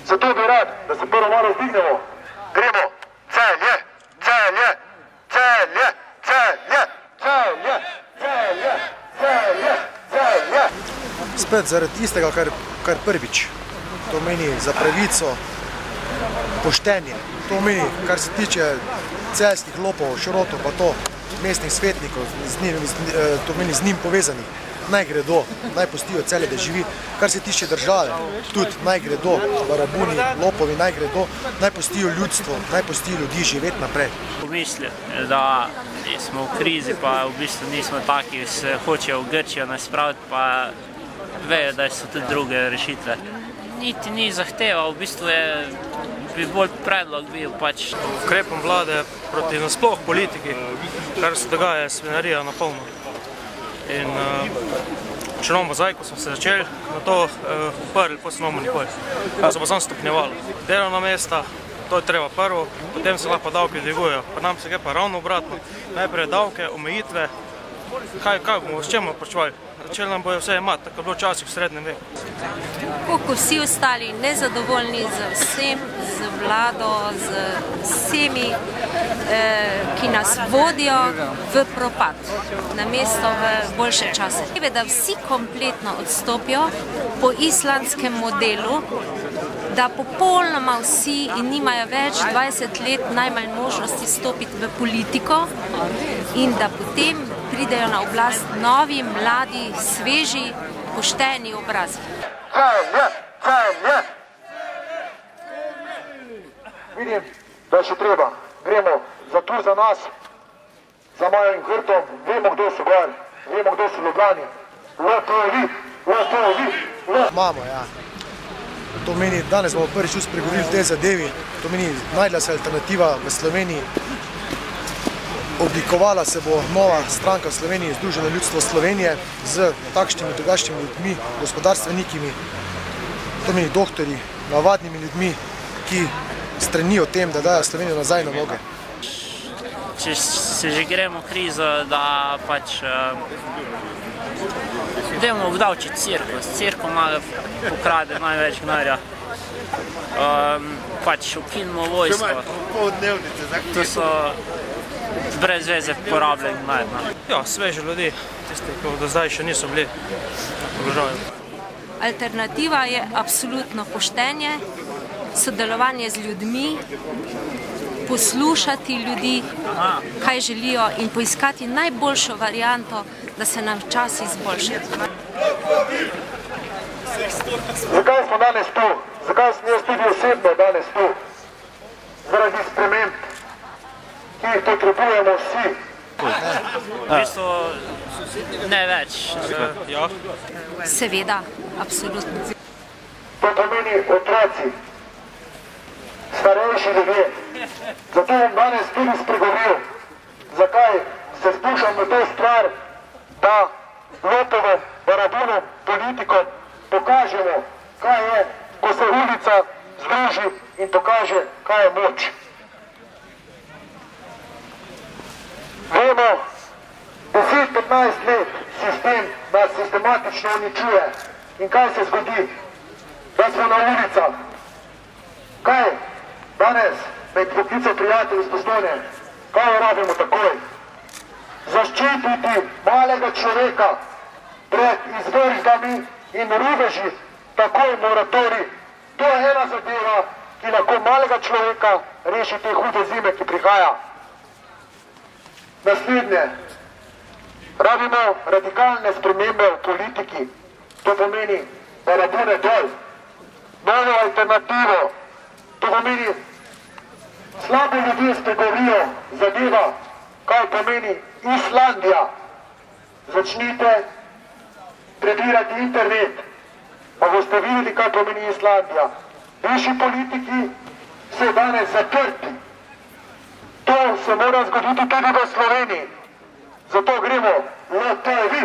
Zato bi rad, da se prvo malo zdignemo. Gremo. Celje, Celje, Celje, Celje, Celje, Celje, Celje, Celje. Spet zaradi tistega, kar prvič. To meni za pravico, poštenje. To meni, kar se tiče celjskih lopov, šrotov, pa to mestnih svetnikov, to meni z njim povezanih. Naj gredo, naj pustijo Celje, da živi. Kar se tiče države, tudi naj gredo, barabuni, lopovi, naj gredo, naj pustijo ljudstvo, naj pustijo ljudi živeti naprej. Pomislim, da smo v krizi, pa v bistvu nismo taki, se hočejo v Grčijo nas spraviti, pa vejo, da so tudi druge rešitve. Niti ni zahteva, v bistvu bi bolj predlog bil pač. Ukrepom vlade proti nasploh politiki, kar se dogaja, je svinarija na polno. In črno mozaiko smo se začeli na to uprli, pa se nomu nikoli. To se pa sam stopnjevalo. Delovna mesta, to je treba prvo, potem se lahko davke dvigujejo. Pa nam se gre pa ravno obratno. Najprej davke, omejitve, kaj bomo, s čem bomo plačevali? Začeli nam bojo vse imati, tako je bilo včasih v srednjem veku. Kako vsi ostali nezadovoljni z vsem, z vlado, z vsemi, ki nas vodijo v propad, namesto v boljše čase. Da vsi kompletno odstopijo po islandskem modelu, da popolnoma vsi in nimajo več 20 let najmanj možnosti stopiti v politiko in da potem pridejo na oblast novi, mladi, sveži, pošteni obrazi. Celje, Celje! Vidim, da je še treba. Gremo za tu, za nas, za Majim Hrtom. Vemo, kdo so gor, vemo, kdo so Ljubljani. Lopovi, lopovi, lopovi. Imamo, ja. To meni, danes bomo prvič spregovorili v tej zadevi. To meni, najdla se alternativa v Sloveniji. Oblikovala se bo nova stranka v Sloveniji, Združeno ljudstvo Slovenije, z takšnimi drugačnimi ljudmi, gospodarstvenikimi, to meni doktorji, navadnimi ljudmi, ki stremijo tem, da dajo Slovenijo nazaj na noge. Če se že gremo v krizo, da pač dajmo obdavčiti cirkus. Cirkus pokrade največ gnarja. Pač ukinimo vojsko. To so brez veze porabljeni gnar. Ja, sveži ljudi, tisti, ki do zdaj še niso bili položaji. Alternativa je absolutno poštenje, sodelovanje z ljudmi, poslušati ljudi, kaj želijo in poiskati najboljšo varianto, da se nam čas izboljša. Zakaj smo danes tu? Zakaj sem jaz tudi osebno danes tu? Zaradi sprememb, ki jih potrebujemo vsi. V bistvu ne več. Seveda, absolutno. To pomeni otroci, starejši ljudje. Zato bom danes tudi spregovoril, zakaj se spuščam v to stvar, da lopovom, barabunom, politikom pokažemo, kaj je, ko se ulica združi in pokaže, kaj je moč. Vemo, 10-15 let sistem nas sistematično uničuje. In kaj se zgodi? Da smo na ulicah. Kaj? Danes me je poklical prijatelj iz Postojne. Kaj rabimo takoj? Zaščititi malega človeka pred izvršbami in rubeži, takoj moratorij. To je ena zadeva, ki lahko malega človeka reši te hude zime, ki prihaja. Naslednje. Rabimo radikalne spremembe v politiki. To pomeni barabune dol. Novo alternativo. To pomeni slabi ljudje spregovorijo zadeva, kaj pomeni Islandija. Začnite prebirati internet, pa boste videli, kaj pomeni Islandija. Višji politiki so danes zaprti. To se mora zgoditi tudi v Sloveniji. Zato gremo, lopovi.